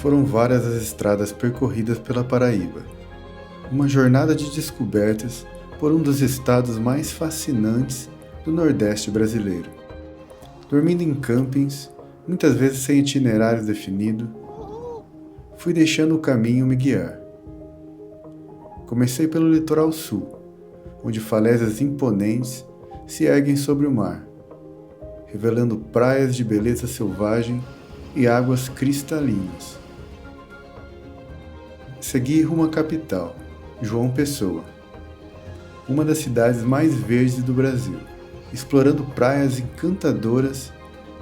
Foram várias as estradas percorridas pela Paraíba. Uma jornada de descobertas por um dos estados mais fascinantes do Nordeste brasileiro. Dormindo em campings, muitas vezes sem itinerário definido, fui deixando o caminho me guiar. Comecei pelo litoral sul, onde falésias imponentes se erguem sobre o mar, revelando praias de beleza selvagem e águas cristalinas. Segui rumo à capital, João Pessoa, uma das cidades mais verdes do Brasil, explorando praias encantadoras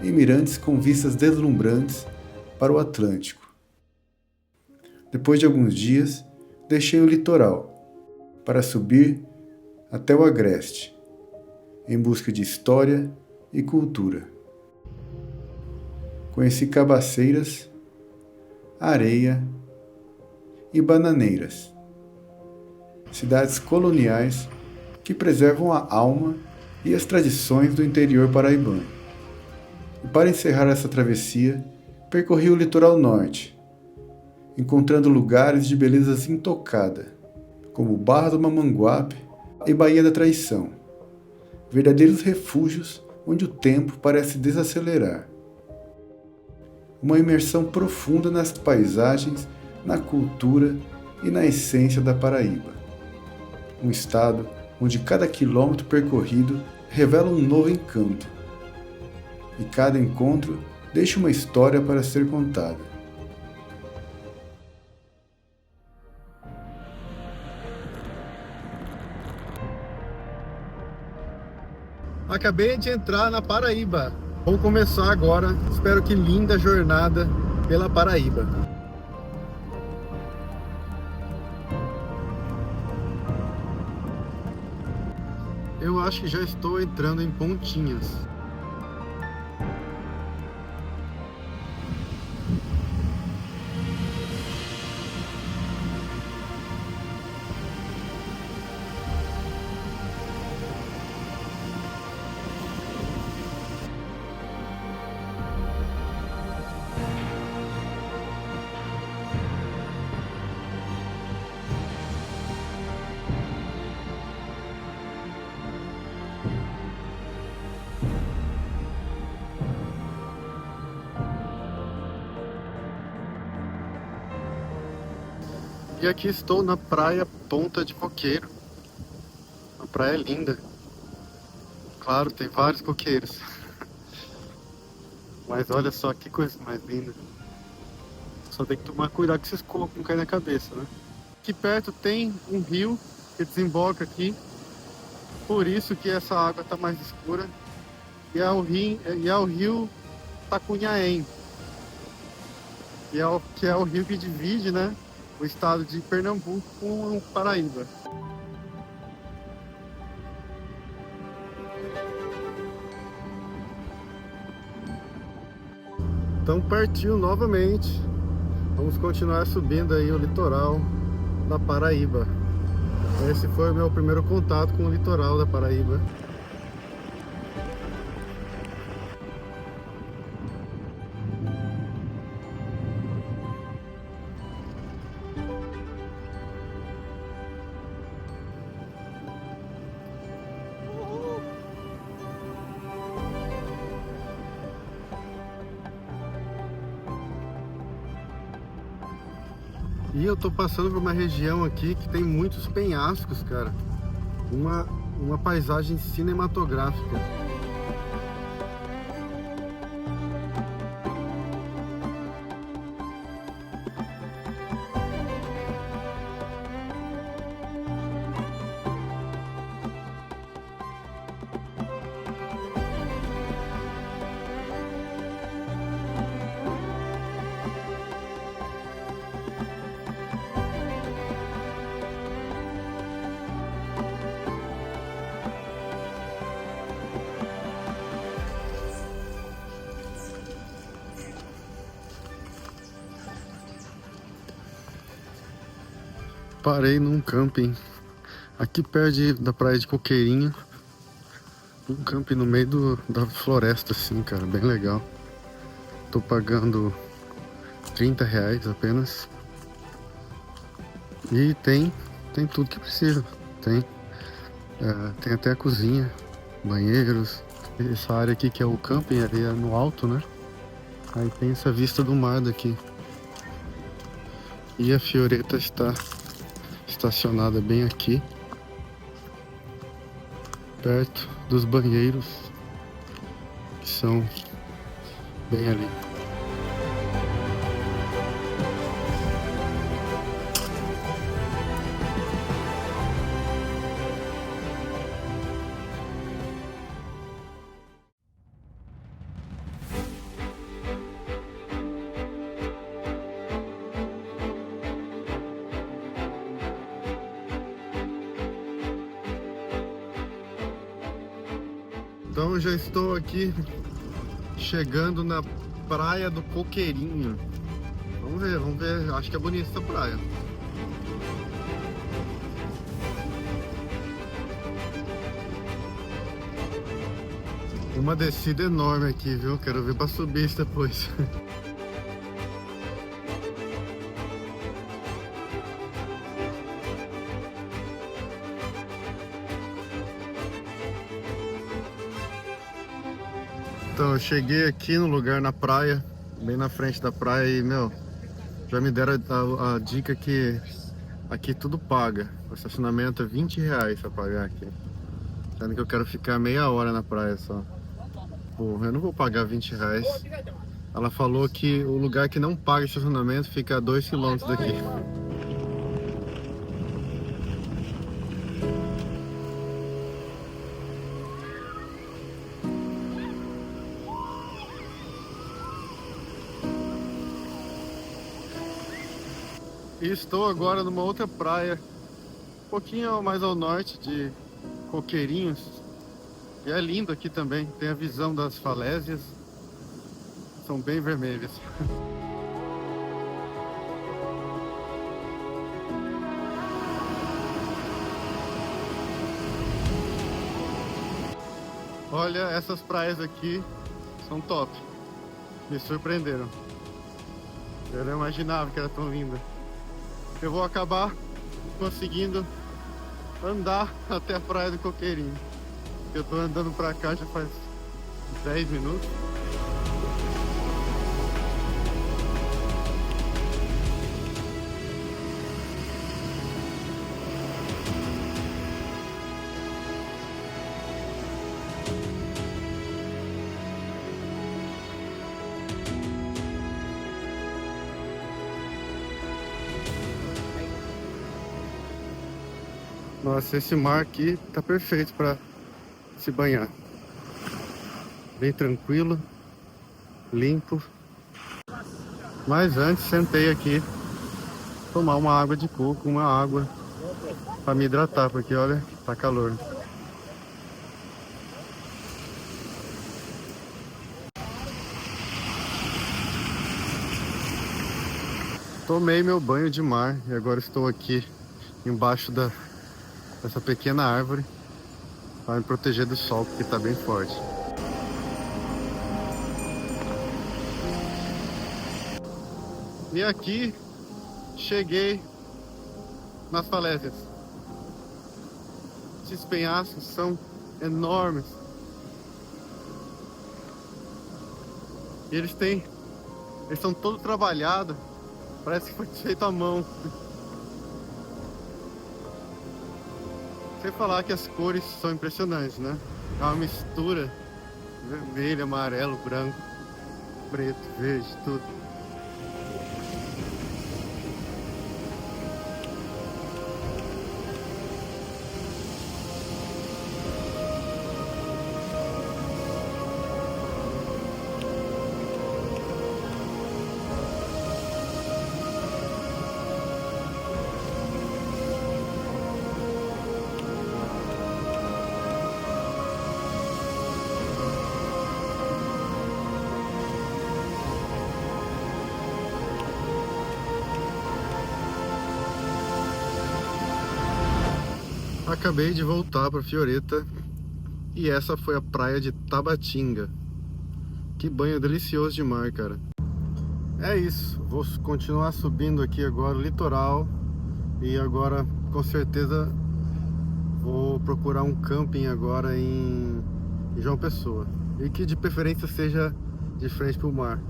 e mirantes com vistas deslumbrantes para o Atlântico. Depois de alguns dias, deixei o litoral para subir até o Agreste, em busca de história e cultura. Conheci Cabaceiras, Areia e Bananeiras, cidades coloniais que preservam a alma e as tradições do interior paraibano. E para encerrar essa travessia, percorri o litoral norte, encontrando lugares de belezas intocada, como Barra do Mamanguape e Baía da Traição, verdadeiros refúgios onde o tempo parece desacelerar. Uma imersão profunda nas paisagens, na cultura e na essência da Paraíba. Um estado onde cada quilômetro percorrido revela um novo encanto, e cada encontro deixa uma história para ser contada. Acabei de entrar na Paraíba. Vamos começar agora, espero que linda jornada pela Paraíba. Eu acho que já estou entrando em Pontinhas. E aqui estou na praia Ponta de Coqueiro. Uma praia linda. Claro, tem vários coqueiros. Mas olha só que coisa mais linda. Só tem que tomar cuidado com esses cocos não cair na cabeça, né? Aqui perto tem um rio que desemboca aqui. Por isso que essa água está mais escura. E é o rio Tacunhaém. Que é o rio que divide, né, o estado de Pernambuco com o Paraíba. Então partiu novamente. Vamos continuar subindo aí o litoral da Paraíba. Esse foi o meu primeiro contato com o litoral da Paraíba. E eu tô passando por uma região aqui que tem muitos penhascos, cara. Uma paisagem cinematográfica. Parei num camping aqui perto da praia de Coqueirinho. Um camping no meio da floresta, assim, cara, bem legal. Tô pagando R$ 30 apenas. E tem tudo que precisa. Tem até a cozinha, banheiros. Essa área aqui que é o camping, ali é no alto, né? Aí tem essa vista do mar daqui. E a Fioretta está estacionada bem aqui, perto dos banheiros, que são bem ali. Então eu já estou aqui chegando na praia do Coqueirinho. Vamos ver. Acho que é bonita essa praia. Uma descida enorme aqui, viu? Quero ver pra subir isso depois. Então, eu cheguei aqui no lugar na praia, bem na frente da praia e, meu, já me deram a dica que aqui tudo paga. O estacionamento é R$ 20 pra pagar aqui. Sendo que eu quero ficar meia hora na praia só. Pô, eu não vou pagar R$ 20. Ela falou que o lugar que não paga estacionamento fica a 2 km daqui. E estou agora numa outra praia, um pouquinho mais ao norte de Coqueirinhos. E é lindo aqui também, tem a visão das falésias, são bem vermelhas. Olha, essas praias aqui são top, me surpreenderam. Eu não imaginava que era tão linda. Eu vou acabar conseguindo andar até a praia do Coqueirinho. Eu tô andando pra cá já faz 10 minutos. Nossa, esse mar aqui tá perfeito pra se banhar. Bem tranquilo, limpo. Mas antes sentei aqui tomar uma água de coco, uma água pra me hidratar, porque olha, tá calor. Tomei meu banho de mar e agora estou aqui embaixo dessa pequena árvore para me proteger do sol, porque tá bem forte. E aqui cheguei nas falésias. Esses penhascos são enormes. E eles são todos trabalhados. Parece que foi feito à mão. Sem falar que as cores são impressionantes, né? É uma mistura vermelho, amarelo, branco, preto, verde, tudo. Acabei de voltar para Fioretta e essa foi a praia de Tabatinga. Que banho delicioso de mar, cara. É isso, vou continuar subindo aqui agora o litoral. E agora com certeza vou procurar um camping agora em João Pessoa. E que de preferência seja de frente para o mar.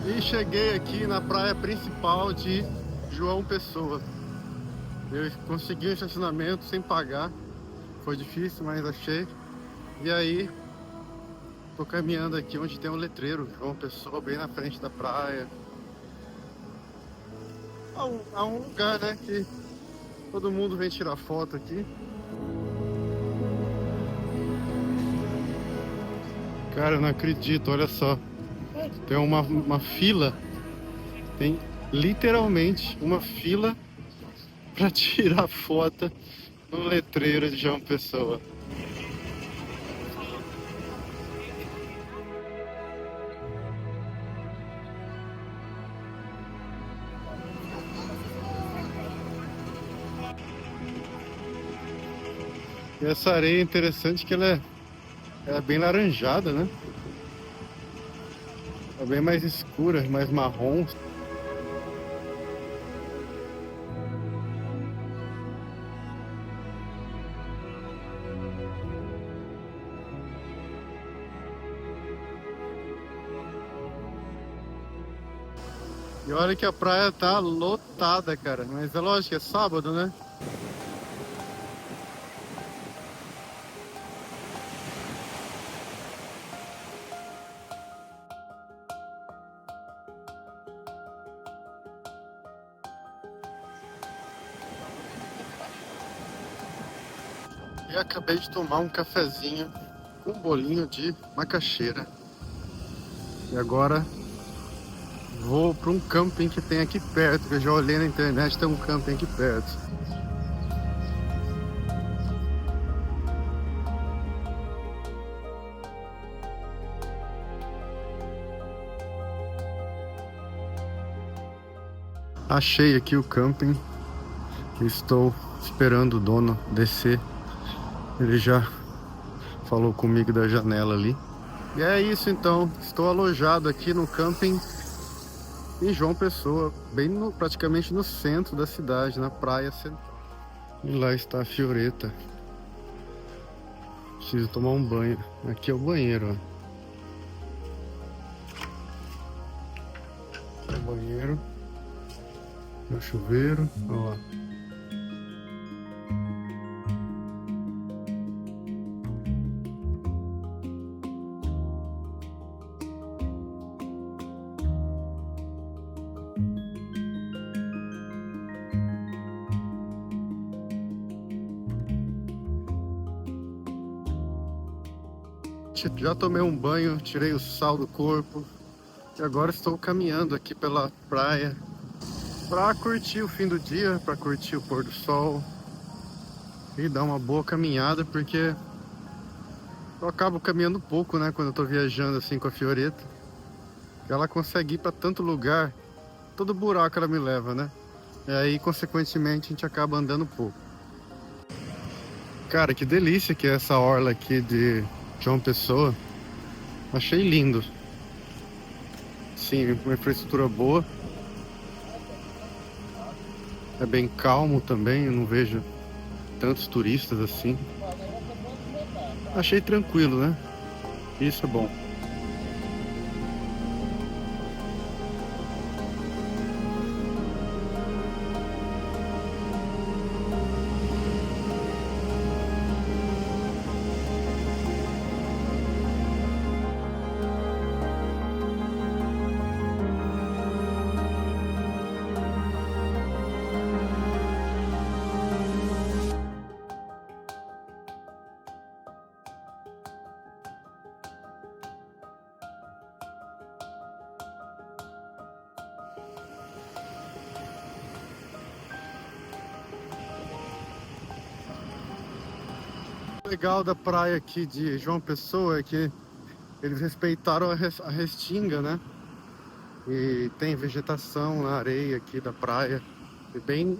E cheguei aqui na praia principal de João Pessoa. Eu consegui um estacionamento sem pagar. Foi difícil, mas achei. E aí, tô caminhando aqui onde tem um letreiro João Pessoa, bem na frente da praia. Há um lugar, né, que todo mundo vem tirar foto aqui. Cara, eu não acredito, olha só. Tem uma fila, tem literalmente uma fila para tirar foto no letreiro de João Pessoa. E essa areia é interessante que ela é bem laranjada, né? É bem mais escura, mais marrom. E olha que a praia tá lotada, cara. Mas é lógico, é sábado, né? E acabei de tomar um cafezinho com um bolinho de macaxeira. E agora vou para um camping que tem aqui perto, que eu já olhei na internet, tem um camping aqui perto. Achei aqui o camping. Estou esperando o dono descer. Ele já falou comigo da janela ali. E é isso então, estou alojado aqui no camping em João Pessoa, praticamente no centro da cidade, na praia central. E lá está a Fioreta. Preciso tomar um banho. Aqui é o banheiro, ó. É o banheiro. É o chuveiro, olha lá. Já tomei um banho, tirei o sal do corpo e agora estou caminhando aqui pela praia para curtir o fim do dia, para curtir o pôr do sol e dar uma boa caminhada, porque eu acabo caminhando pouco, né, quando eu tô viajando assim com a Fioreta. Ela consegue ir para tanto lugar, todo buraco ela me leva, né? E aí, consequentemente, a gente acaba andando pouco. Cara, que delícia que é essa orla aqui de João Pessoa. Achei lindo. Sim, uma infraestrutura boa. É bem calmo também, eu não vejo tantos turistas assim. Achei tranquilo, né? Isso é bom. O legal da praia aqui de João Pessoa é que eles respeitaram a restinga, né? E tem vegetação na areia aqui da praia. E bem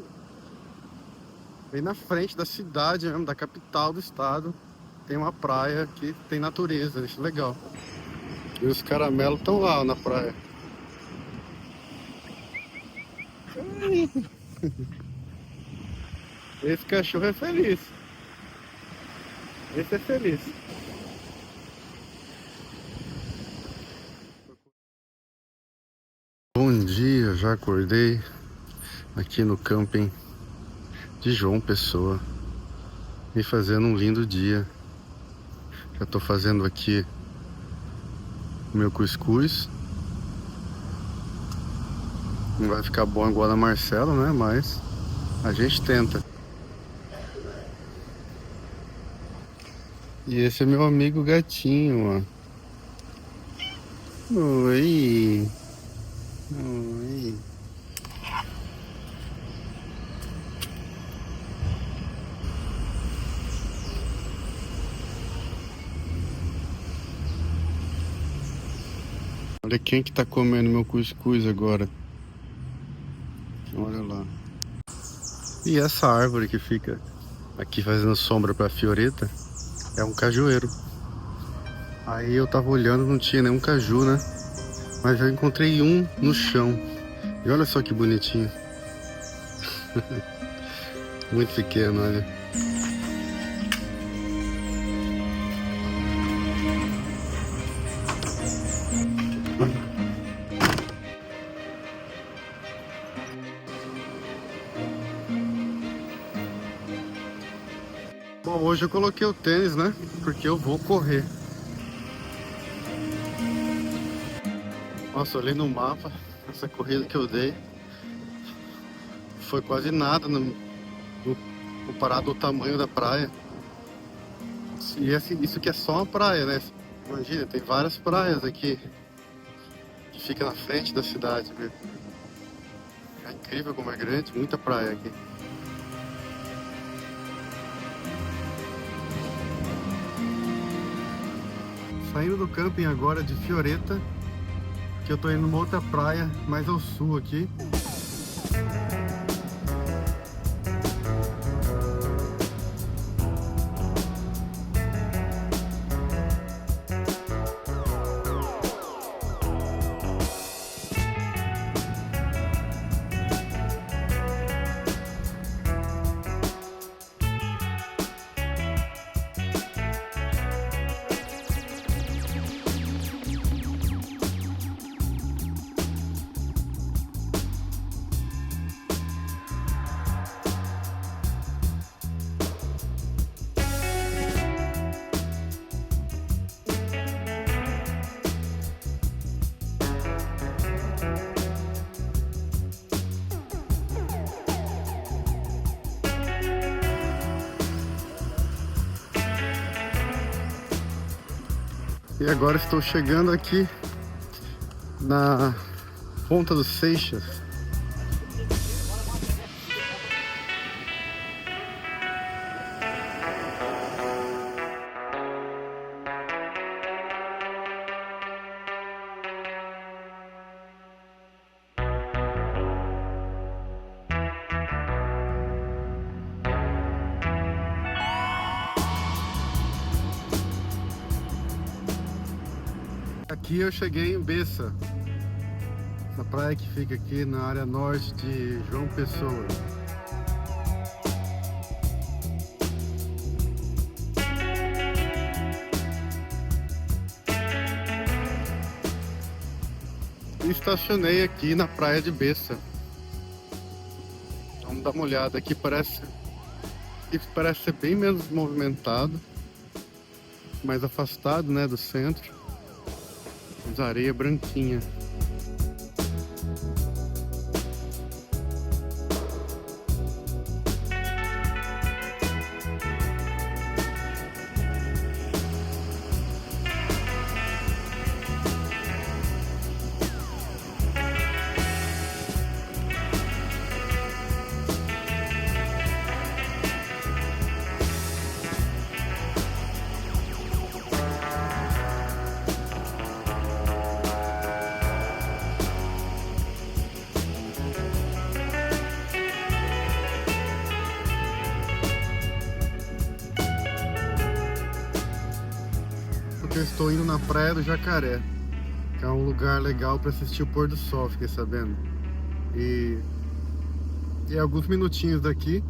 na frente da cidade mesmo, da capital do estado, tem uma praia que tem natureza, isso é legal. E os caramelos estão lá na praia. Esse cachorro é feliz. Esse é feliz. Bom dia, já acordei aqui no camping de João Pessoa e fazendo um lindo dia. Já tô fazendo aqui o meu cuscuz. Não vai ficar bom igual a Marcela, né? Mas a gente tenta. E esse é meu amigo gatinho, ó. Oi. Oi. Olha quem que tá comendo meu cuscuz agora. Olha lá. E essa árvore que fica aqui fazendo sombra pra Fioreta é um cajueiro. Aí eu tava olhando, não tinha nenhum caju, né? Mas eu encontrei um no chão. E olha só que bonitinho. Muito pequeno, olha. Bom, hoje eu coloquei o tênis, né? Porque eu vou correr. Nossa, olhei no mapa, essa corrida que eu dei foi quase nada comparado ao tamanho da praia. E assim, isso aqui é só uma praia, né? Imagina, tem várias praias aqui que fica na frente da cidade, viu? É incrível como é grande, muita praia aqui. Saindo do camping agora de Fioreta, que eu tô indo numa outra praia mais ao sul aqui. E agora estou chegando aqui na Ponta dos Seixas. Aqui eu cheguei em Bessa, essa praia que fica aqui na área norte de João Pessoa. E estacionei aqui na praia de Bessa. Vamos dar uma olhada aqui, parece ser bem menos movimentado, mais afastado, né, do centro. Mas a areia branquinha. estou indo na Praia do Jacaré, que é um lugar legal para assistir o pôr do sol, fiquei sabendo. E é alguns minutinhos daqui.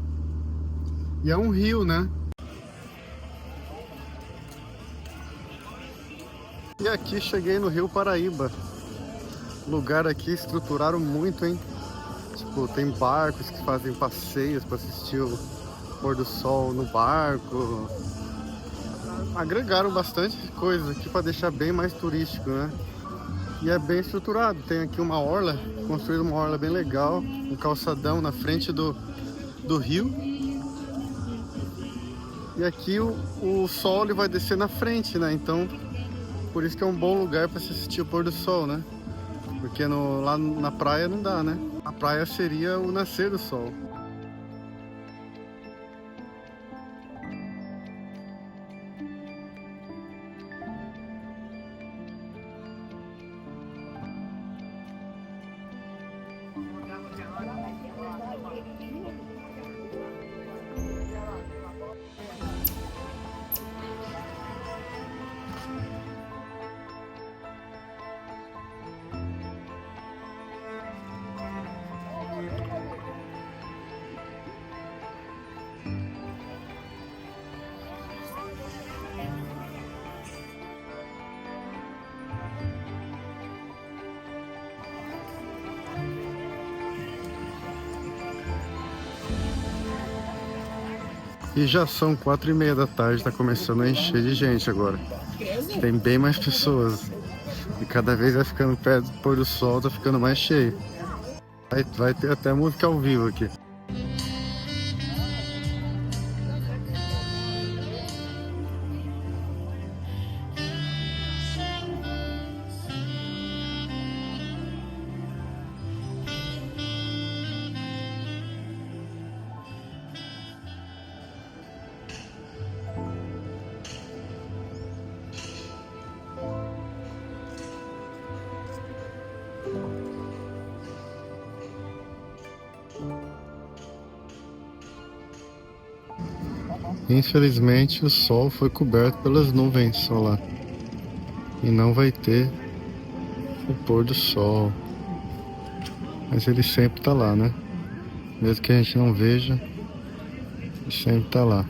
E é um rio, né? E aqui cheguei no Rio Paraíba. Lugar aqui estruturaram muito, hein? Tipo, tem barcos que fazem passeios para assistir o pôr do sol no barco. Agregaram bastante coisa aqui para deixar bem mais turístico, né? E é bem estruturado. Tem aqui uma orla, construíram uma orla bem legal, um calçadão na frente do rio. E aqui o sol ele vai descer na frente, né? Então, por isso que é um bom lugar para se assistir o pôr do sol, né? Porque lá na praia não dá, né? A praia seria o nascer do sol. E já são 4h30 da tarde, tá começando a encher de gente agora. Tem bem mais pessoas. E cada vez vai ficando perto do pôr do sol, tá ficando mais cheio. Vai ter até música ao vivo aqui. Infelizmente o sol foi coberto pelas nuvens solar e não vai ter o pôr do sol, mas ele sempre tá lá, né? Mesmo que a gente não veja, ele sempre tá lá.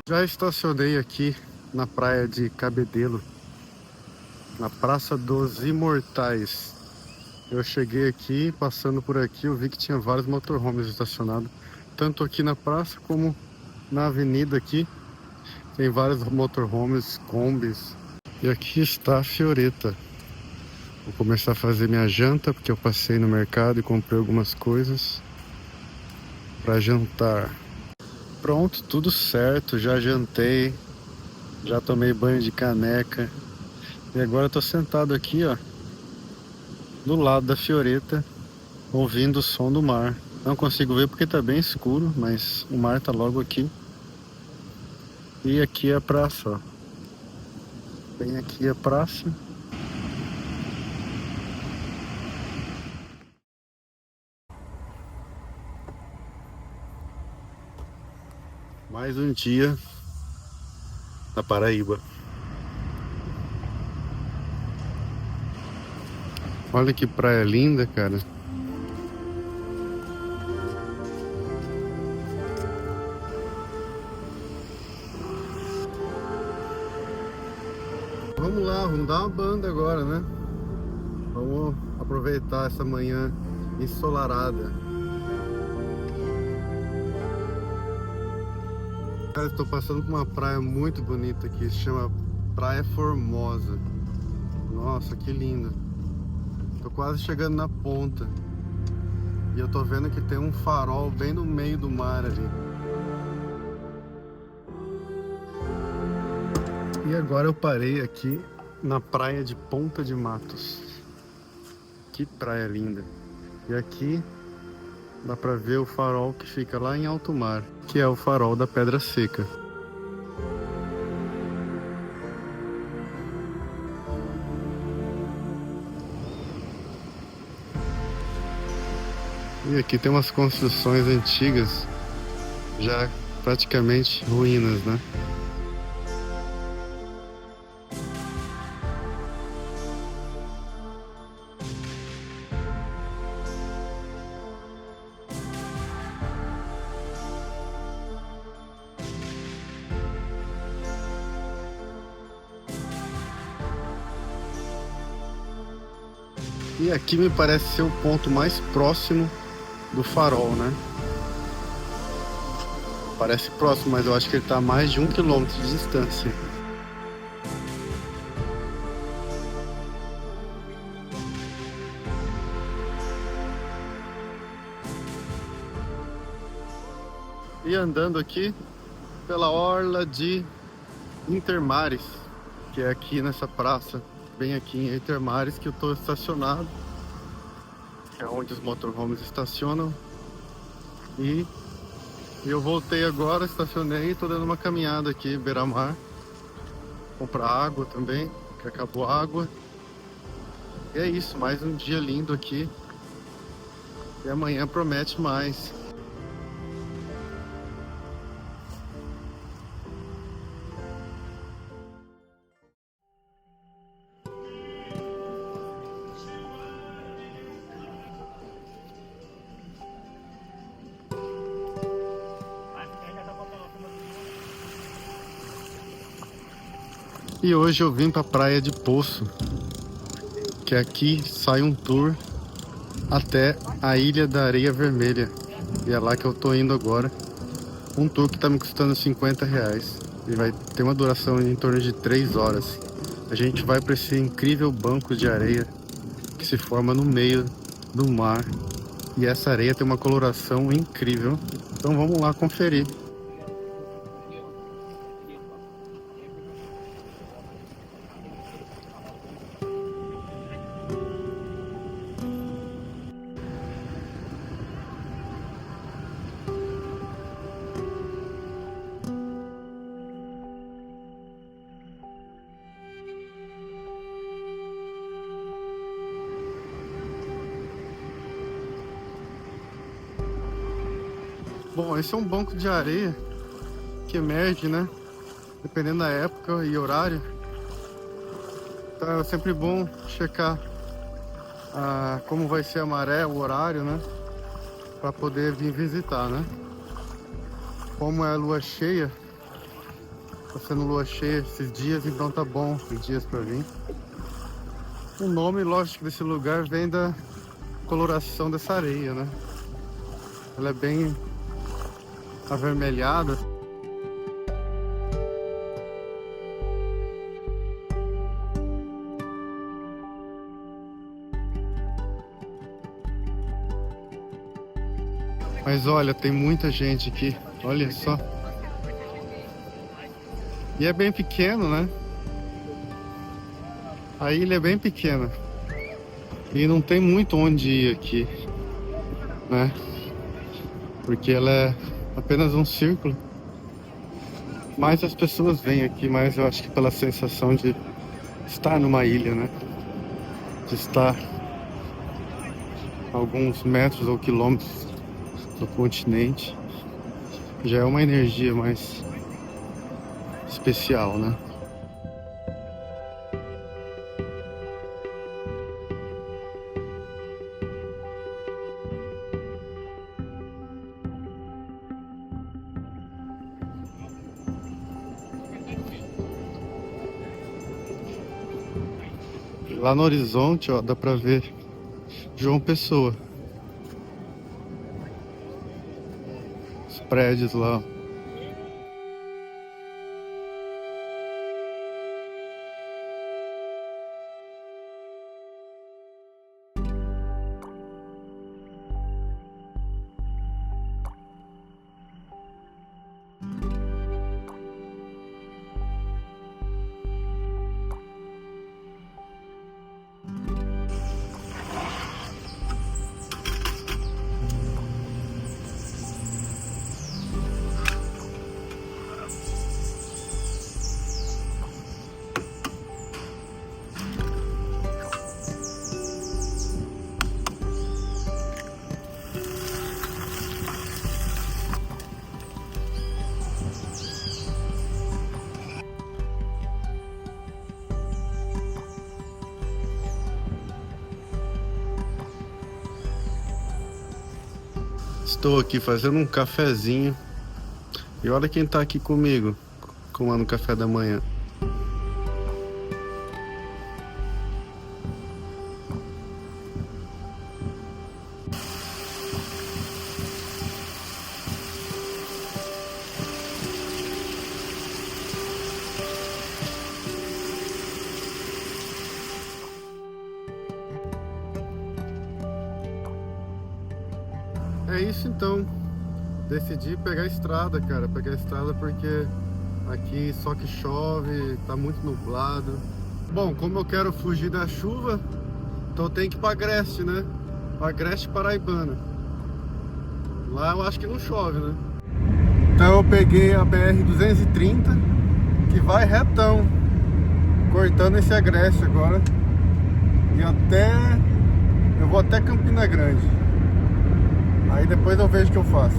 Já estacionei aqui na praia de Cabedelo, na Praça dos Imortais. Eu cheguei aqui, passando por aqui, eu vi que tinha vários motorhomes estacionados, tanto aqui na praça como na avenida aqui. Tem vários motorhomes, combis. E aqui está a Fioretta. Vou começar a fazer minha janta, porque eu passei no mercado e comprei algumas coisas para jantar. Pronto, tudo certo, já jantei, já tomei banho de caneca. E agora eu tô sentado aqui, ó, do lado da Fioretta, ouvindo o som do mar. Não consigo ver porque tá bem escuro, mas o mar tá logo aqui. E aqui é a praça, ó. Bem aqui a praça. Mais um dia na Paraíba. Olha que praia linda, cara. Vamos lá, vamos dar uma banda agora, né? Vamos aproveitar essa manhã ensolarada. Cara, estou passando por uma praia muito bonita aqui, se chama Praia Formosa. Nossa, que linda. Tô quase chegando na ponta. E eu tô vendo que tem um farol bem no meio do mar ali. E agora eu parei aqui na praia de Ponta de Matos. Que praia linda. E aqui dá pra ver o farol que fica lá em alto mar, que é o farol da Pedra Seca. E aqui tem umas construções antigas, já praticamente ruínas, né? E aqui me parece ser o ponto mais próximo do farol, né? Parece próximo, mas eu acho que ele está a mais de 1 quilômetro de distância. E andando aqui pela orla de Intermares, que é aqui nessa praça, bem aqui em Intermares, que eu estou estacionado, que é onde os motorhomes estacionam. E eu voltei agora, estacionei e estou dando uma caminhada aqui, beira-mar, comprar água também, que acabou a água. E é isso, mais um dia lindo aqui, e amanhã promete mais. E hoje eu vim para a praia de Poço, que aqui sai um tour até a Ilha da Areia Vermelha. E é lá que eu tô indo agora. Um tour que tá me custando R$50. E vai ter uma duração em torno de 3 horas. A gente vai para esse incrível banco de areia que se forma no meio do mar. E essa areia tem uma coloração incrível. Então vamos lá conferir. Bom, esse é um banco de areia que emerge, né? Dependendo da época e horário. Então é sempre bom checar como vai ser a maré, o horário, né? Para poder vir visitar, né? Como é a lua cheia, tá sendo lua cheia esses dias, então tá bom os dias para vir. O nome, lógico, desse lugar vem da coloração dessa areia, né? Ela é bem avermelhada. Mas olha, tem muita gente aqui, olha só. E é bem pequeno, né? A ilha é bem pequena. E não tem muito onde ir aqui, né? Porque ela é apenas um círculo. Mas as pessoas vêm aqui, mas eu acho que pela sensação de estar numa ilha, né? De estar a alguns metros ou quilômetros do continente. Já é uma energia mais especial, né? Lá no horizonte, ó, dá pra ver João Pessoa. Os prédios lá. Estou aqui fazendo um cafezinho. E olha quem tá aqui comigo, tomando café da manhã. É isso então. Decidi pegar a estrada, cara. Pegar a estrada porque aqui só que chove, tá muito nublado. Bom, como eu quero fugir da chuva, então eu tenho que ir pra Agreste, né? Pra Agreste Paraibana. Lá eu acho que não chove, né? Então eu peguei a BR-230, que vai retão, cortando esse Agreste agora. E até... eu vou até Campina Grande. Aí depois eu vejo o que eu faço.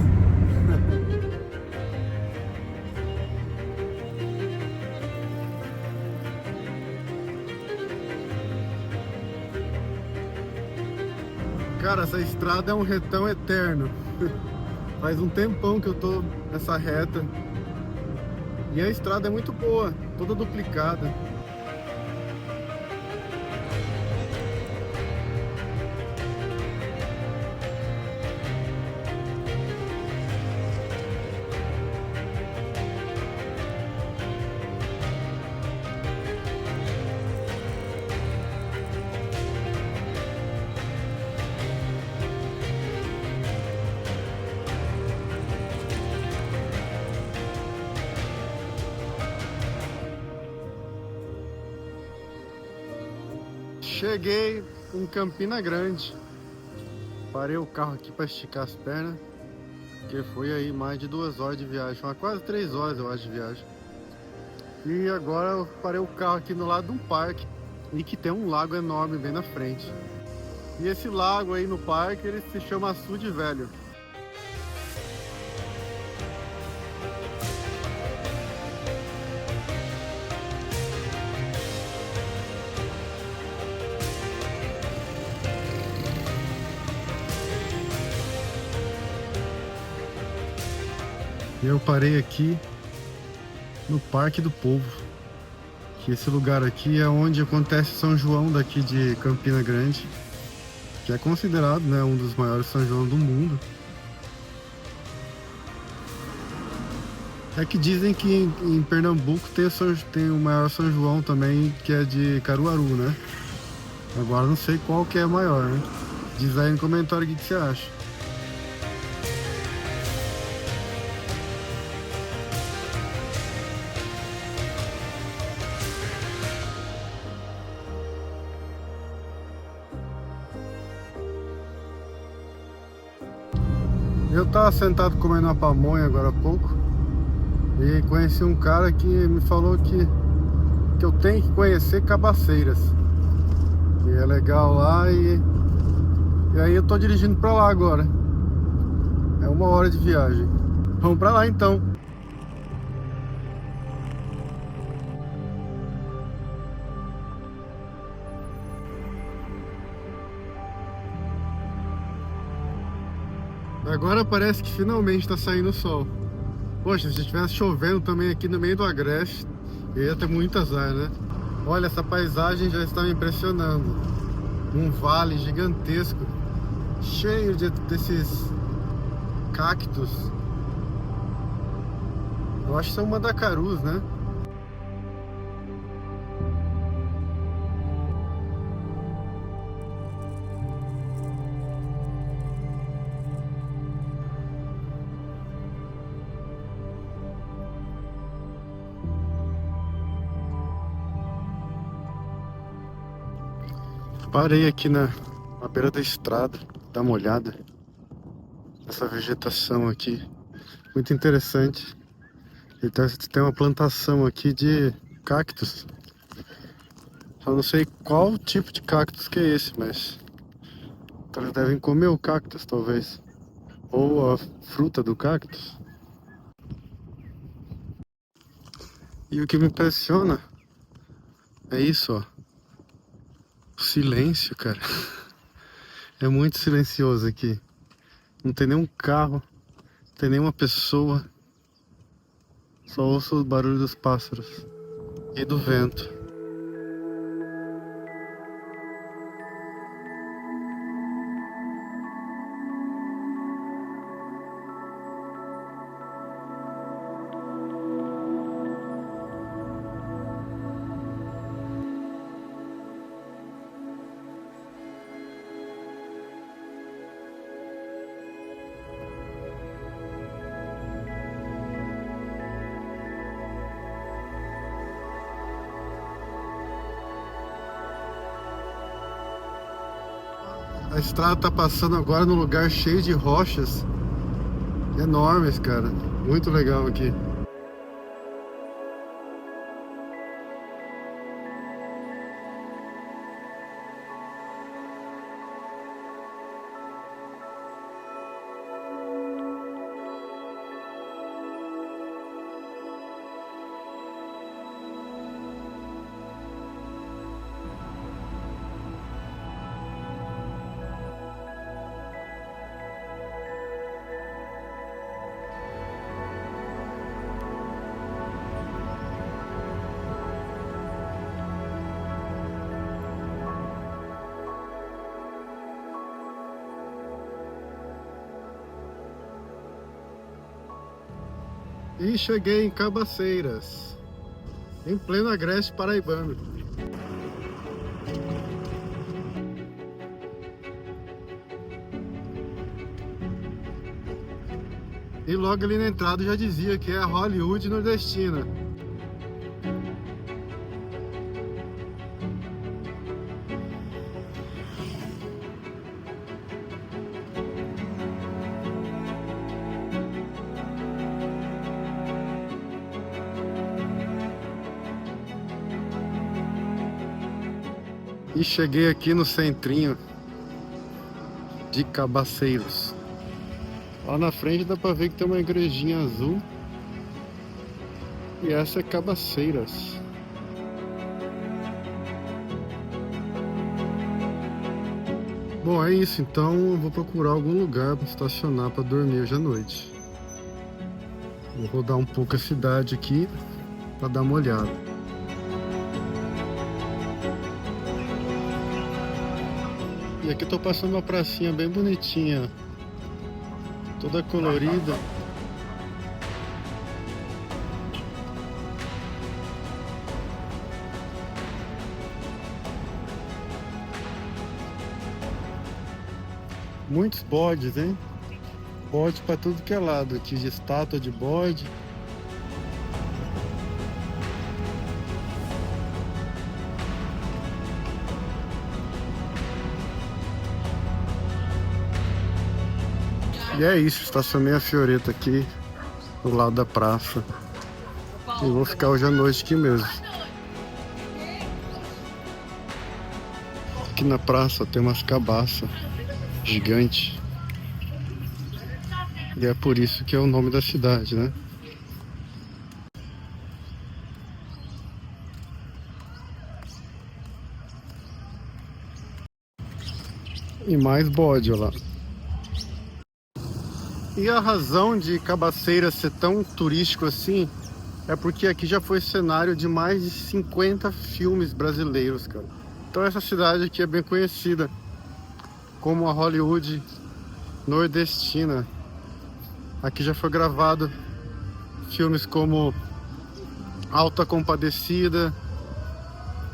Cara, essa estrada é um retão eterno. Faz um tempão que eu tô nessa reta. E a estrada é muito boa, toda duplicada. Cheguei em Campina Grande. Parei o carro aqui para esticar as pernas, porque foi aí mais de 2 horas de viagem, foi quase 3 horas eu acho de viagem. E agora eu parei o carro aqui no lado de um parque e que tem um lago enorme bem na frente. E esse lago aí no parque, ele se chama Açude Velho. E eu parei aqui no Parque do Povo, que esse lugar aqui é onde acontece São João daqui de Campina Grande, que é considerado, né, um dos maiores São João do mundo. É que dizem que em Pernambuco tem o maior São João também, que é de Caruaru, né? Agora não sei qual que é maior, né? Diz aí no comentário o que você acha. Eu tava sentado comendo uma pamonha agora há pouco e conheci um cara que me falou que eu tenho que conhecer Cabaceiras, que é legal lá, e aí eu tô dirigindo pra lá agora. É 1 hora de viagem. Vamos pra lá então. Agora parece que finalmente tá saindo o sol. Poxa, se estivesse chovendo também aqui no meio do Agreste, eu ia ter muito azar, né? Olha, essa paisagem já está me impressionando. Um vale gigantesco, cheio desses cactos. Eu acho que são mandacarus, né? Parei aqui na beira da estrada, dá uma olhada nessa vegetação aqui, muito interessante. Então tem uma plantação aqui de cactos. Só não sei qual tipo de cactus que é esse, mas eles devem comer o cactus, talvez. Ou a fruta do cactus. E o que me impressiona é isso, ó. O silêncio, cara. É muito silencioso aqui. Não tem nenhum carro, não tem nenhuma pessoa. Só ouço o barulho dos pássaros e do vento. A estrada tá passando agora num lugar cheio de rochas enormes, cara. Muito legal aqui. E cheguei em Cabaceiras, em pleno Agreste Paraibano. E logo ali na entrada já dizia que é a Hollywood nordestina. E cheguei aqui no centrinho de Cabaceiros. Lá na frente dá pra ver que tem uma igrejinha azul. E essa é Cabaceiras. Bom, é isso. Então eu vou procurar algum lugar para estacionar para dormir hoje à noite. Vou rodar um pouco a cidade aqui para dar uma olhada. E aqui eu tô passando uma pracinha bem bonitinha, toda colorida. Muitos bodes, hein? Bode pra tudo que é lado aqui, de estátua de bode. E é isso, estacionei a Fioreta aqui do lado da praça. E vou ficar hoje à noite aqui mesmo. Aqui na praça tem umas cabaças gigantes. E é por isso que é o nome da cidade, né? E mais bode, olha lá. E a razão de Cabaceiras ser tão turístico assim é porque aqui já foi cenário de mais de 50 filmes brasileiros, cara. Então essa cidade aqui é bem conhecida como a Hollywood nordestina. Aqui já foi gravado filmes como Alta Compadecida,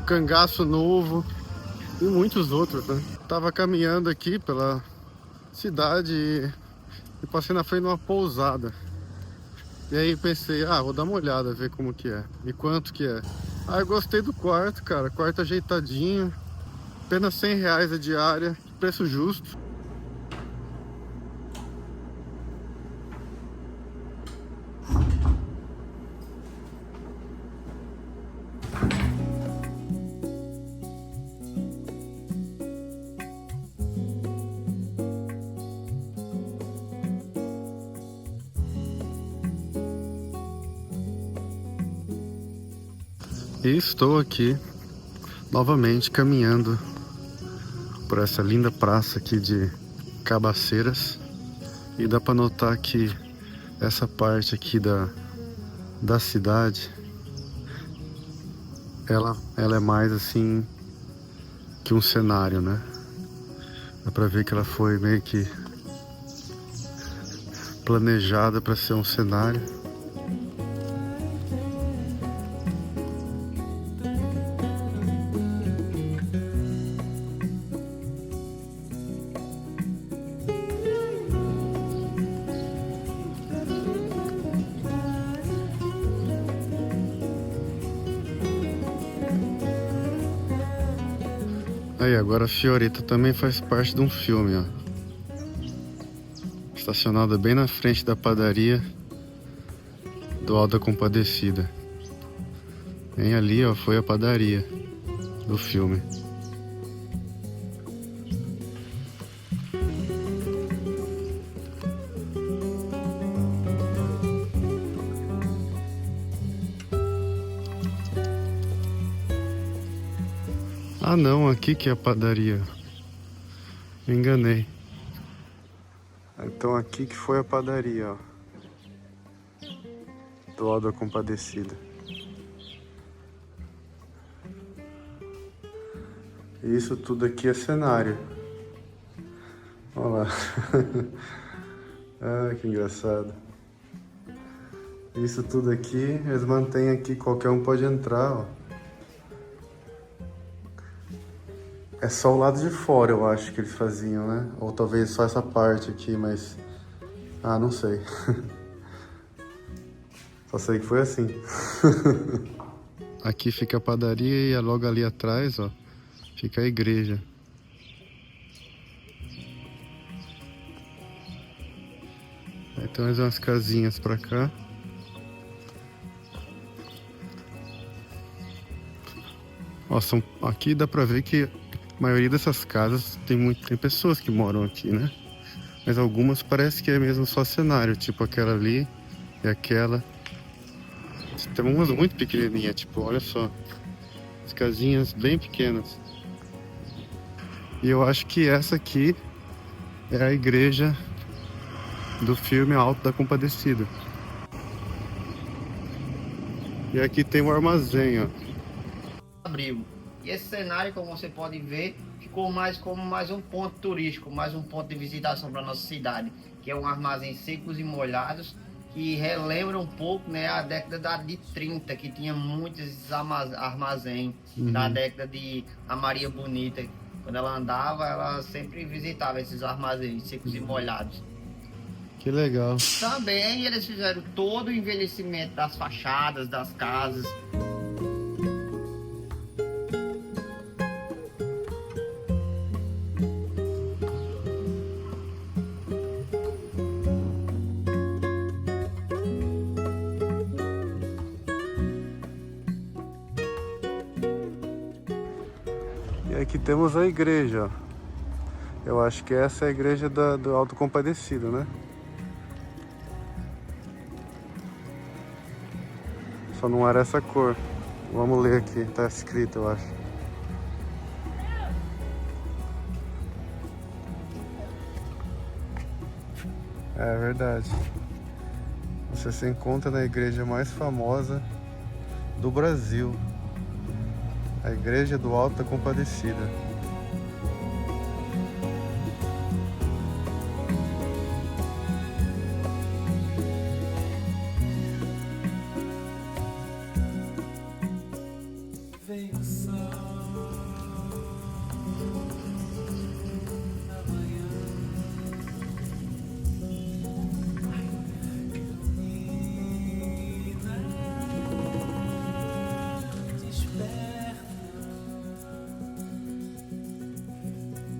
Cangaço Novo e muitos outros, né? Tava caminhando aqui pela cidade e passei na frente de uma pousada. E aí pensei, vou dar uma olhada, ver como que é e quanto que é. Eu gostei do quarto, cara, quarto ajeitadinho, apenas R$100 a diária, preço justo. E estou aqui novamente caminhando por essa linda praça aqui de Cabaceiras. E dá para notar que essa parte aqui da cidade, ela é mais assim que um cenário, né? Dá para ver que ela foi meio que planejada para ser um cenário. Aí, agora a Fiorito também faz parte de um filme, ó. Estacionada bem na frente da padaria do Alto da Compadecida. Bem ali, ó, foi a padaria do filme. Ah não, aqui que é a padaria. Me enganei. Então aqui que foi a padaria, ó. Do Alto da Compadecida. Isso tudo aqui é cenário. Olha lá. Ah, que engraçado. Isso tudo aqui, eles mantêm aqui, qualquer um pode entrar, ó. É só o lado de fora, eu acho, que eles faziam, né? Ou talvez só essa parte aqui, mas... Ah, não sei. Só sei que foi assim. Aqui fica a padaria e logo ali atrás, ó, fica a igreja. Aí tem mais umas casinhas pra cá. Ó, aqui dá pra ver que a maioria dessas casas tem pessoas que moram aqui, né? Mas algumas parece que é mesmo só cenário, tipo aquela ali e aquela. Tem umas muito pequenininhas, tipo, olha só. As casinhas bem pequenas. E eu acho que essa aqui é a igreja do filme Alto da Compadecida. E aqui tem um armazém, ó. Abril. E esse cenário, como você pode ver, ficou mais como mais um ponto turístico, mais um ponto de visitação para nossa cidade, que é um armazém secos e molhados, que relembra um pouco, né, a década de 30, que tinha muitos armazéns. Na década de a Maria Bonita, quando ela andava, ela sempre visitava esses armazéns secos e molhados. Que legal. Também eles fizeram todo o envelhecimento das fachadas, das casas. E aqui temos a igreja, ó. Eu acho que essa é a igreja do Alto Compadecido, né? Só não era essa cor. Vamos ler aqui, tá escrito, eu acho. É verdade. Você se encontra na igreja mais famosa do Brasil. A igreja do Alto da Compadecida. Veio o sol na manhã, menina desperta,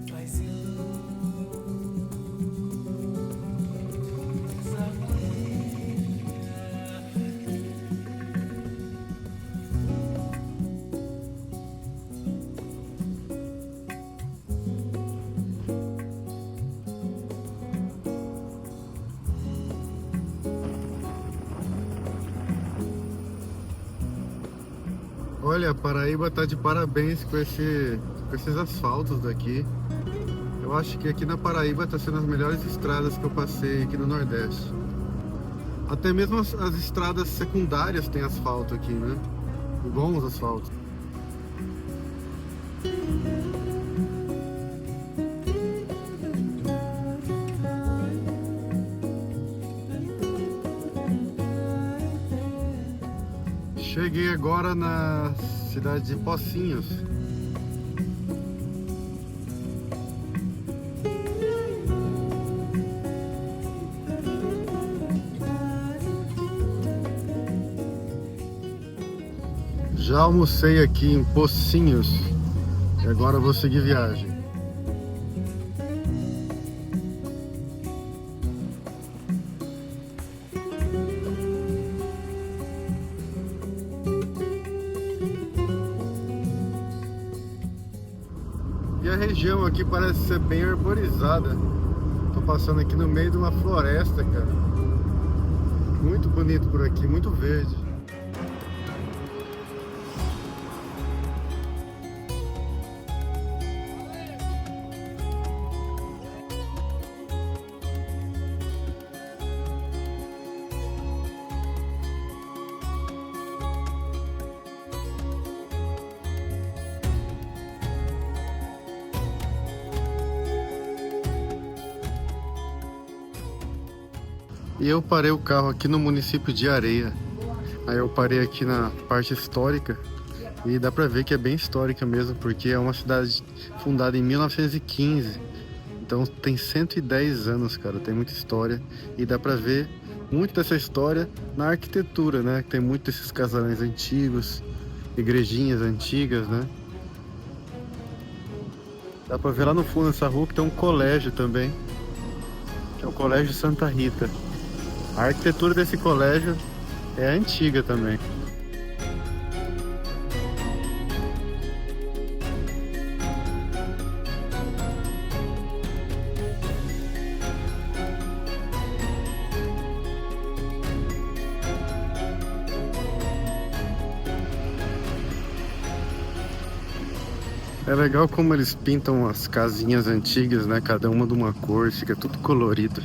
faz luz a Olha, a Paraíba tá de parabéns com esses asfaltos daqui. Eu acho que aqui na Paraíba tá sendo as melhores estradas que eu passei aqui no Nordeste. Até mesmo as estradas secundárias têm asfalto aqui, né? Bons asfaltos. Cheguei agora na cidade de Pocinhos. Já almocei aqui em Pocinhos. E agora eu vou seguir viagem. E a região aqui parece ser bem arborizada. Tô passando aqui no meio de uma floresta, cara. Muito bonito por aqui, muito verde. E eu parei o carro aqui no município de Areia. Aí eu parei aqui na parte histórica e dá pra ver que é bem histórica mesmo, porque é uma cidade fundada em 1915. Então tem 110 anos, cara, tem muita história. E dá pra ver muito dessa história na arquitetura, né? Tem muito desses casarões antigos, igrejinhas antigas, né? Dá pra ver lá no fundo dessa rua que tem um colégio também, que é o Colégio Santa Rita. A arquitetura desse colégio é antiga também. É legal como eles pintam as casinhas antigas, né? Cada uma de uma cor, fica tudo colorido.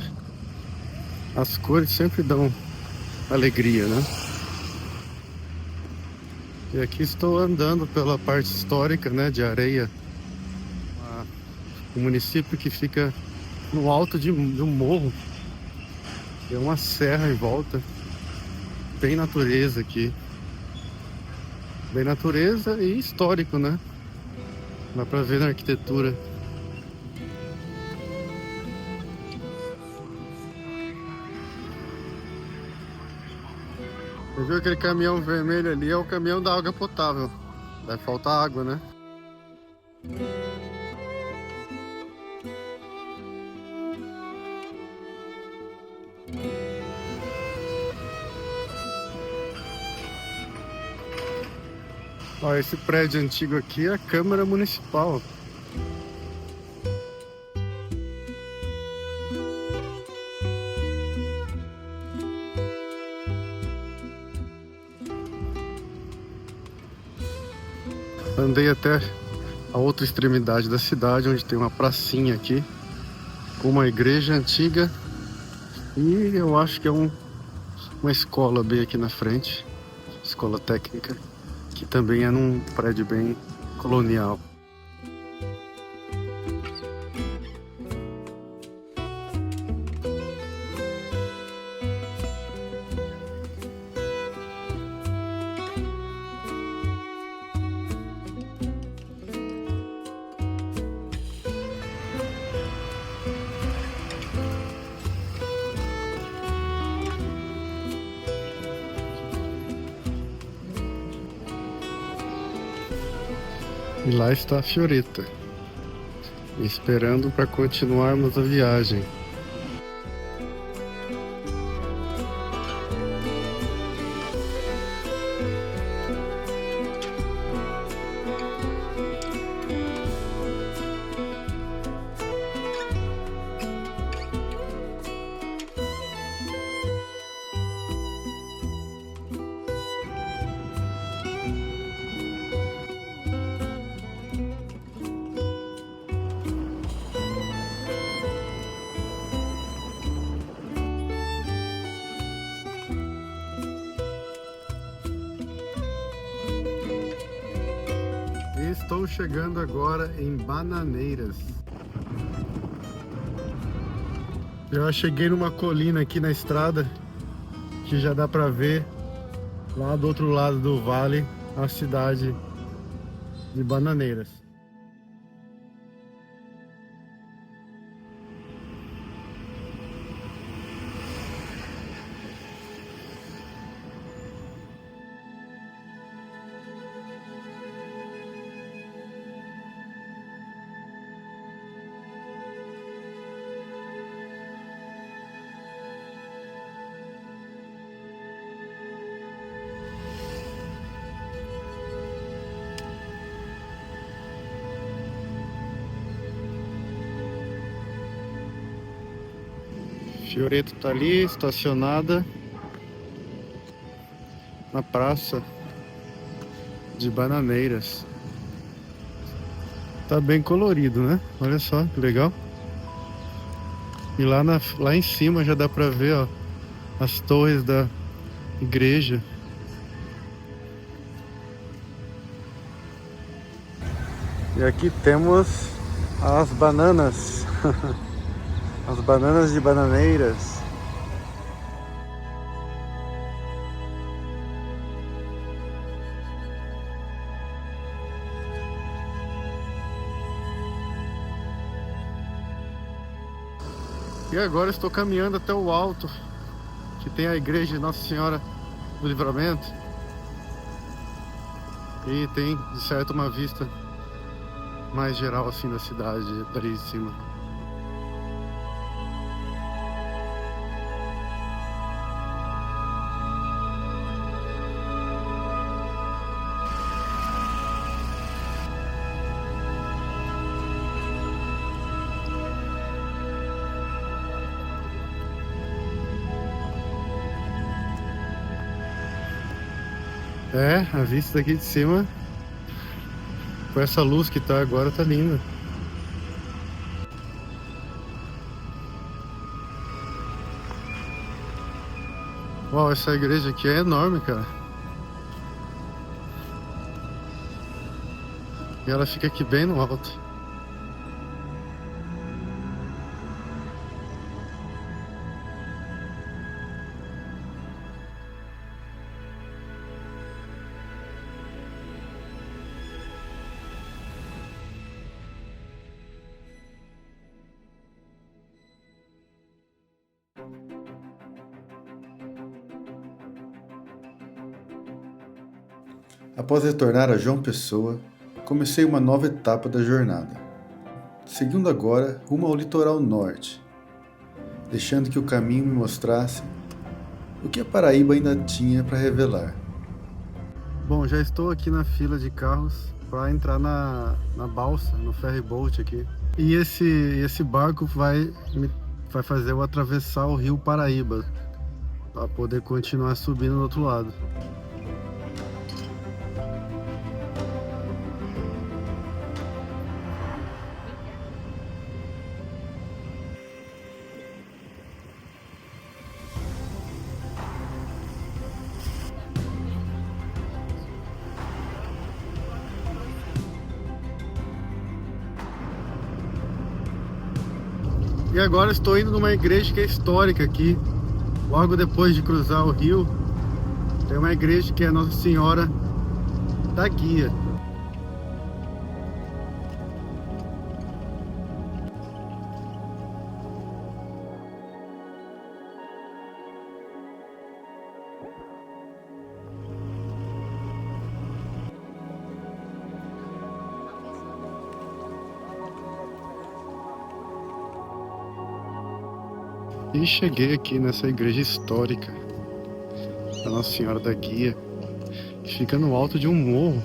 As cores sempre dão alegria, né? E aqui estou andando pela parte histórica, né, de Areia. Um município que fica no alto de um morro. Tem uma serra em volta. Bem natureza aqui. Bem natureza e histórico, né? Dá pra ver na arquitetura. Você viu aquele caminhão vermelho ali? É o caminhão da água potável. Deve faltar água, né? Ó, esse prédio antigo aqui é a Câmara Municipal. Andei até a outra extremidade da cidade, onde tem uma pracinha aqui, com uma igreja antiga, e eu acho que é uma escola bem aqui na frente, escola técnica, que também é num prédio bem colonial. E lá está a Fioretta, esperando para continuarmos a viagem. Estou chegando agora em Bananeiras. Eu cheguei numa colina aqui na estrada que já dá pra ver lá do outro lado do vale a cidade de Bananeiras. Fioreto tá ali, estacionada na praça de Bananeiras. Tá bem colorido, né? Olha só que legal. E lá em cima já dá pra ver, ó, as torres da igreja. E aqui temos as bananas. As bananas de Bananeiras. E agora estou caminhando até o alto, que tem a igreja de Nossa Senhora do Livramento. E tem, de certo, uma vista mais geral assim da cidade, dali de cima. É, a vista daqui de cima, com essa luz que tá agora, tá linda. Uau, essa igreja aqui é enorme, cara. E ela fica aqui bem no alto. Após retornar a João Pessoa, comecei uma nova etapa da jornada, seguindo agora rumo ao litoral norte, deixando que o caminho me mostrasse o que a Paraíba ainda tinha para revelar. Bom, já estou aqui na fila de carros para entrar na balsa, no ferry boat aqui. E esse barco vai fazer eu atravessar o rio Paraíba, para poder continuar subindo do outro lado. E agora estou indo numa igreja que é histórica aqui. Logo depois de cruzar o rio, tem uma igreja que é Nossa Senhora da Guia. E cheguei aqui nessa igreja histórica da Nossa Senhora da Guia, que fica no alto de um morro.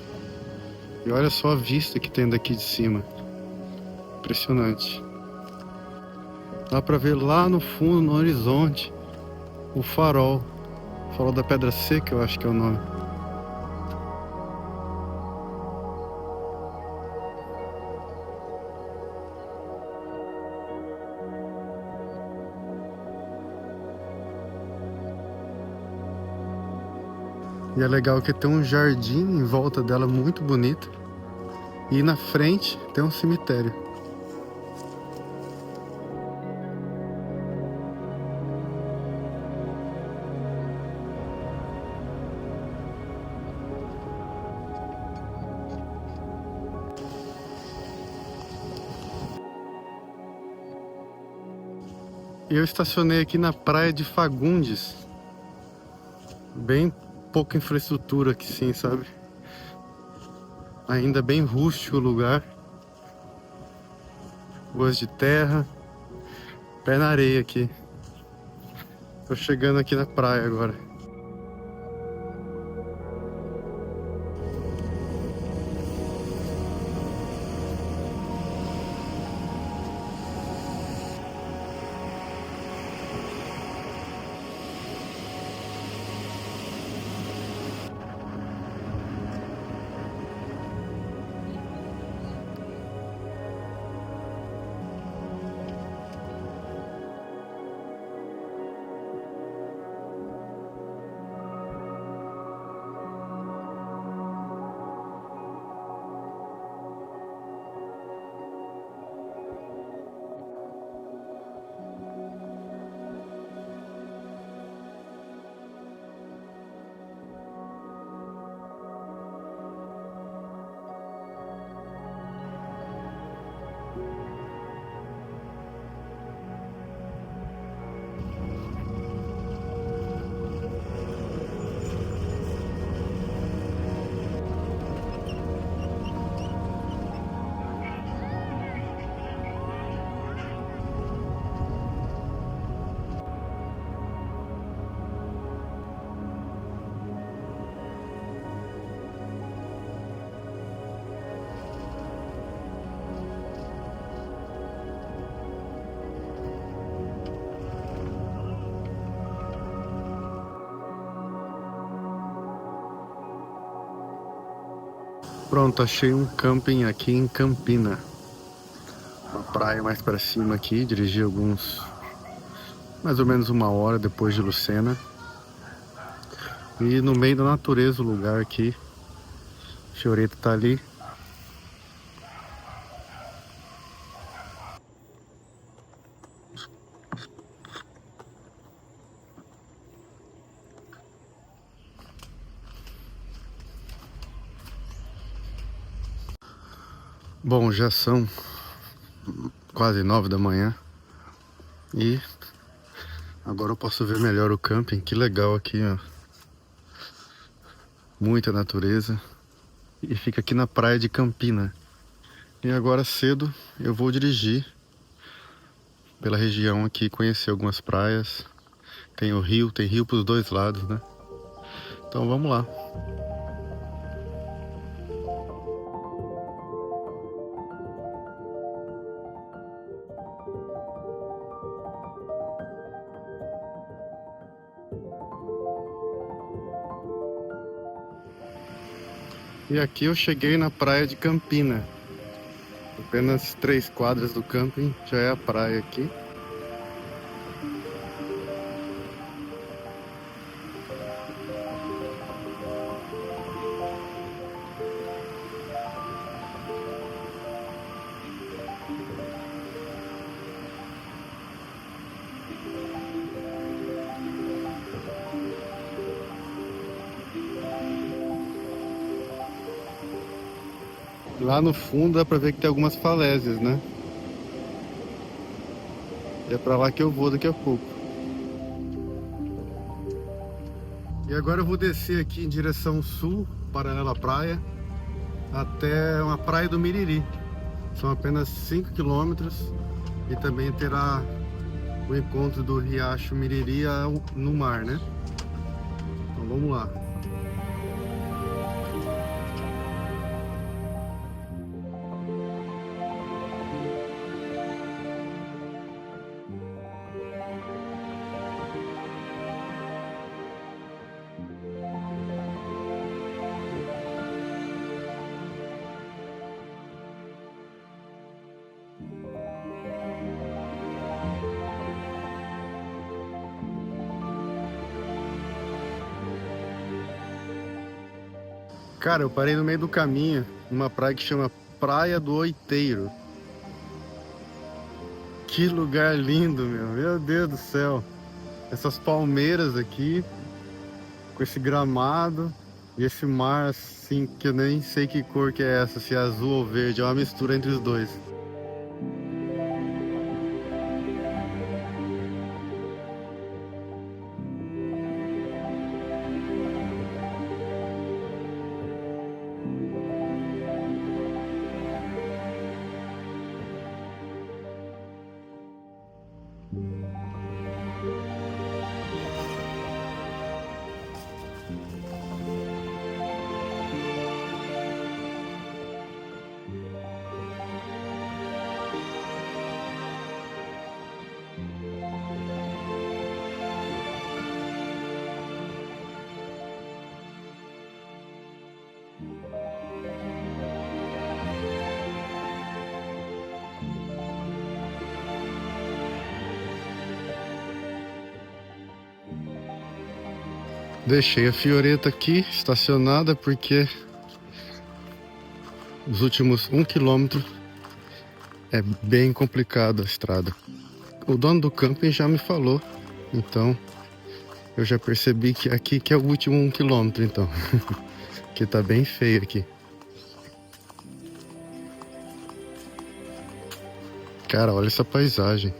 E olha só a vista que tem daqui de cima. Impressionante. Dá pra ver lá no fundo, no horizonte, o farol. O farol da Pedra Seca, eu acho que é o nome. E é legal que tem um jardim em volta dela muito bonito. E na frente tem um cemitério. E eu estacionei aqui na praia de Fagundes. Bem pouca infraestrutura aqui, sim, sabe? Ainda bem rústico o lugar. Ruas de terra. Pé na areia aqui. Tô chegando aqui na praia agora. Pronto, achei um camping aqui em Campina. Uma praia mais pra cima aqui, dirigi mais ou menos 1 hora depois de Lucena. E no meio da natureza o lugar aqui. Fiorito tá ali. Bom, já são quase 9 da manhã. E agora eu posso ver melhor o camping. Que legal aqui, ó. Muita natureza. E fica aqui na praia de Campina. E agora cedo eu vou dirigir pela região aqui, conhecer algumas praias. Tem rio pros dois lados, né? Então vamos lá. E aqui eu cheguei na praia de Campina. Apenas 3 quadras do camping já é a praia aqui. Lá no fundo dá pra ver que tem algumas falésias, né? E é pra lá que eu vou daqui a pouco. E agora eu vou descer aqui em direção sul, paralela à praia, até uma praia do Miriri. São apenas 5 quilômetros e também terá o encontro do riacho Miriri no mar, né? Então vamos lá. Cara, eu parei no meio do caminho, numa praia que chama Praia do Oiteiro. Que lugar lindo, meu Deus do céu. Essas palmeiras aqui, com esse gramado e esse mar assim, que eu nem sei que cor que é essa, se é azul ou verde, é uma mistura entre os dois. Deixei a Fioreta aqui estacionada porque os últimos 1 quilômetro é bem complicado a estrada. O dono do camping já me falou, então eu já percebi que aqui que é o último 1 quilômetro, então. Que tá bem feio aqui. Cara, olha essa paisagem.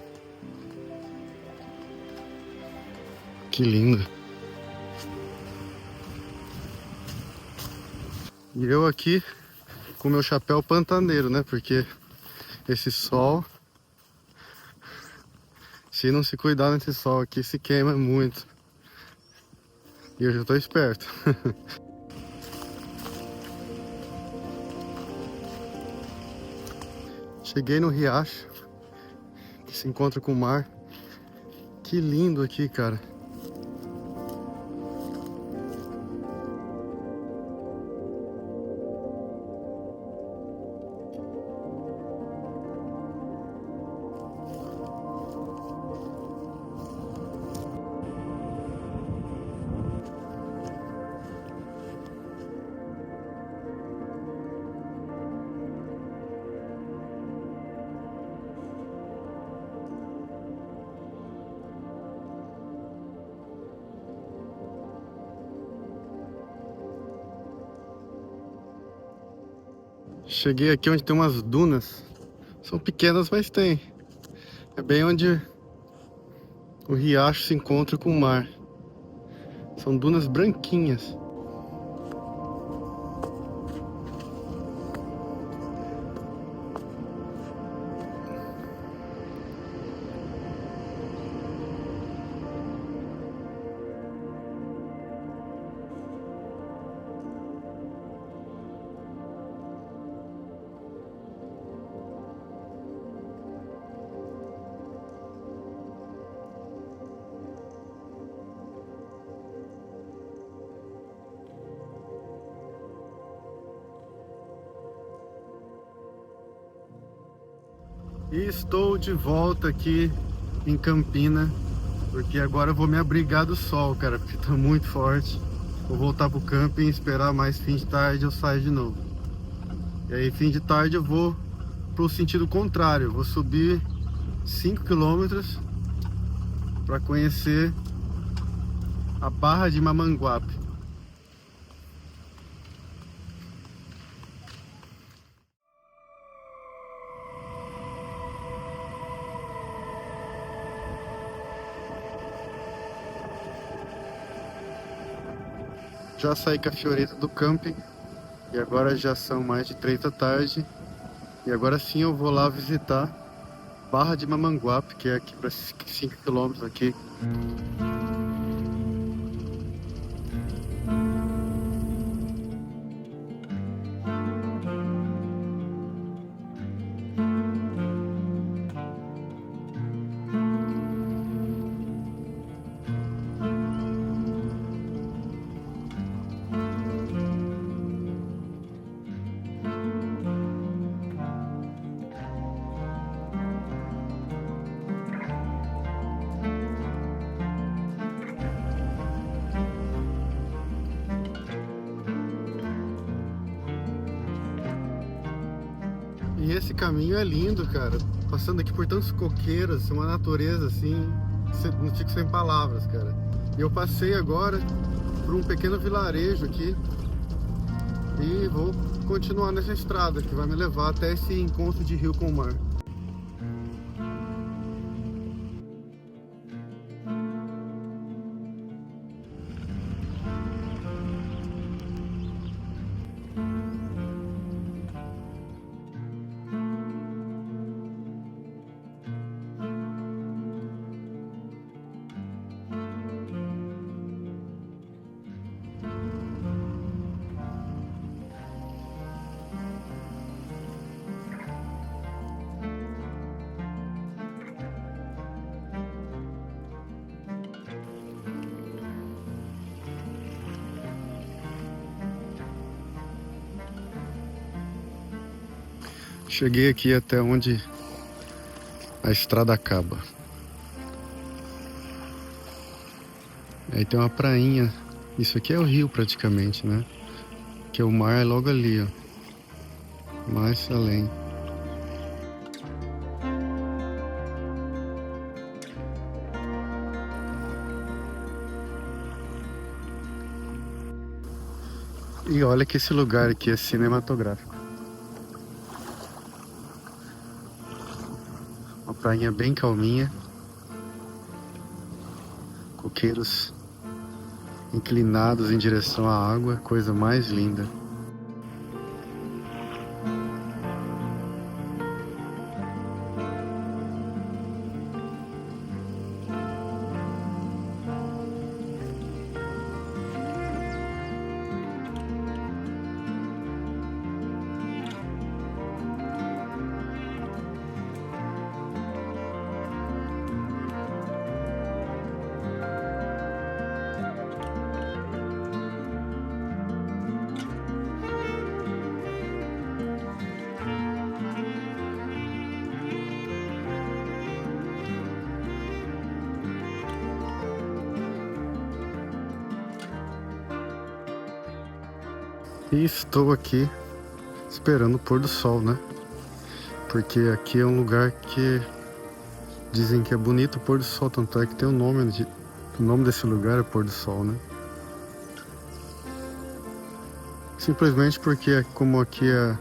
Que linda. E eu aqui com meu chapéu pantaneiro, né? Porque esse sol, se não se cuidar nesse sol aqui, se queima muito. E eu já tô esperto. Cheguei no riacho, que se encontra com o mar. Que lindo aqui, cara. Cheguei aqui onde tem umas dunas. São pequenas, mas tem. É bem onde o riacho se encontra com o mar. São dunas branquinhas. E estou de volta aqui em Campina, porque agora eu vou me abrigar do sol, cara, porque tá muito forte. Vou voltar pro camping, esperar mais fim de tarde eu saio de novo. E aí fim de tarde eu vou pro sentido contrário, vou subir 5 quilômetros para conhecer a Barra de Mamanguape. Já saí com a Fiorita do camping e agora já são mais de 3 da tarde. E agora sim eu vou lá visitar Barra de Mamanguape, que é aqui para 5 quilômetros aqui. E esse caminho é lindo, cara. Passando aqui por tantos coqueiros, uma natureza assim, não fico sem palavras, cara. E eu passei agora por um pequeno vilarejo aqui e vou continuar nessa estrada que vai me levar até esse encontro de rio com o mar. Cheguei aqui até onde a estrada acaba. Aí tem uma prainha. Isso aqui é o rio praticamente, né? Que o mar é logo ali, ó. Mais além. E olha que esse lugar aqui é cinematográfico. Uma prainha bem calminha. Coqueiros inclinados em direção à água, coisa mais linda. E estou aqui esperando o pôr do sol, né? Porque aqui é um lugar que dizem que é bonito o pôr do sol, tanto é que tem o nome desse lugar é pôr do sol, né? Simplesmente porque como aqui é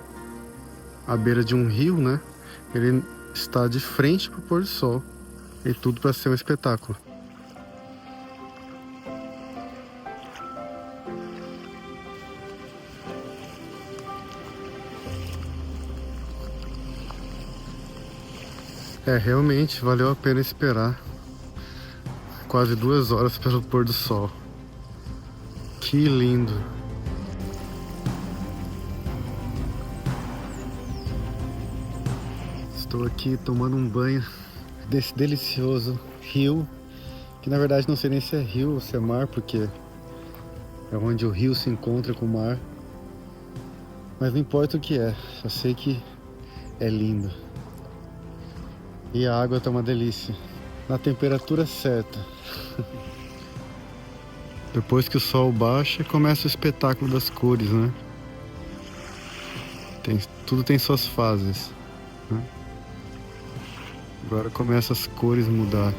à beira de um rio, né? Ele está de frente para o pôr do sol e tudo para ser um espetáculo. Realmente valeu a pena esperar quase 2 horas pelo pôr do sol. Que lindo! Estou aqui tomando um banho desse delicioso rio, que na verdade não sei nem se é rio ou se é mar, porque é onde o rio se encontra com o mar. Mas não importa o que é, só sei que é lindo. E a água tá uma delícia, na temperatura certa. Depois que o sol baixa, começa o espetáculo das cores, né? Tudo tem suas fases, né? Agora começa as cores mudar.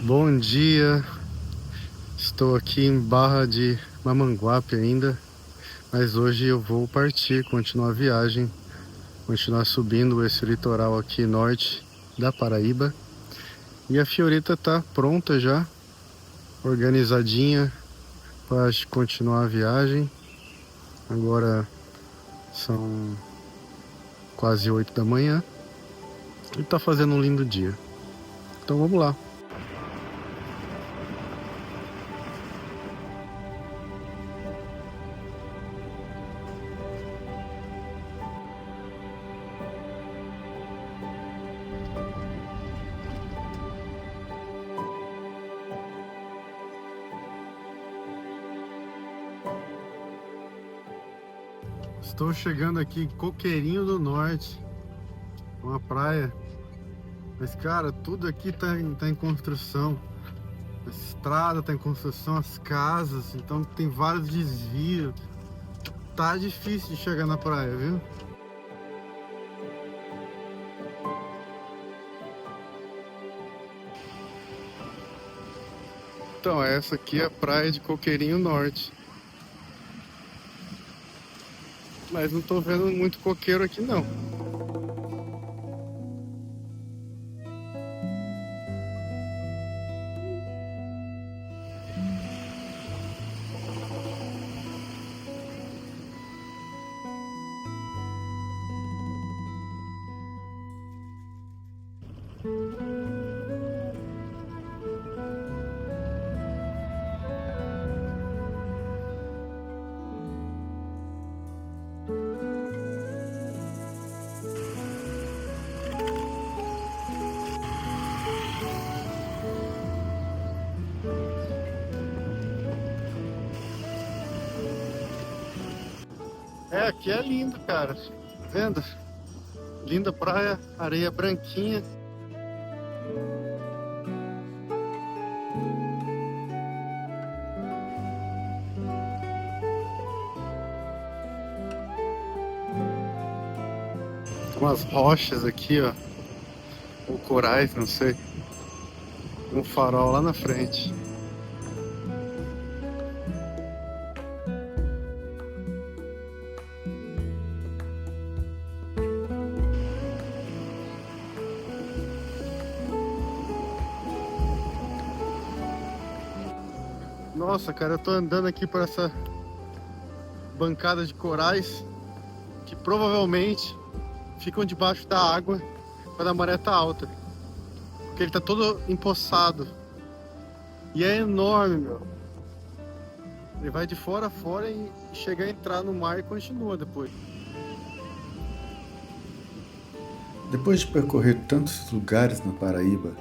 Bom dia, estou aqui em Barra de Mamanguape ainda, mas hoje eu vou partir, continuar a viagem, continuar subindo esse litoral aqui norte da Paraíba. E a Fiorita tá pronta já, organizadinha para continuar a viagem. Agora são quase 8 da manhã e tá fazendo um lindo dia. Então vamos lá. Estou chegando aqui em Coqueirinho do Norte, uma praia, mas cara, tudo aqui tá em construção. A estrada tá em construção, as casas, então tem vários desvios. Tá difícil de chegar na praia, viu? Então, essa aqui é a praia de Coqueirinho Norte. Mas não tô vendo muito coqueiro aqui não. Aqui é lindo, cara. Tá vendo? Linda praia, areia branquinha. Tem umas rochas aqui, ó. Ou corais, não sei. Um farol lá na frente. Nossa, cara, eu tô andando aqui por essa bancada de corais que provavelmente ficam debaixo da água quando a maré tá alta, porque ele tá todo empoçado e é enorme, meu. Ele vai de fora a fora e chega a entrar no mar e continua depois. Depois de percorrer tantos lugares na Paraíba,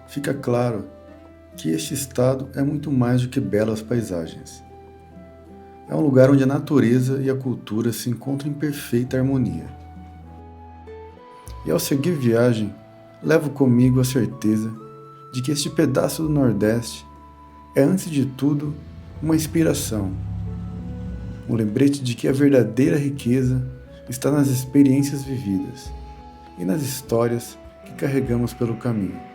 fica claro que este estado é muito mais do que belas paisagens. É um lugar onde a natureza e a cultura se encontram em perfeita harmonia. E ao seguir viagem, levo comigo a certeza de que este pedaço do Nordeste é, antes de tudo, uma inspiração. Um lembrete de que a verdadeira riqueza está nas experiências vividas e nas histórias que que carregamos pelo caminho.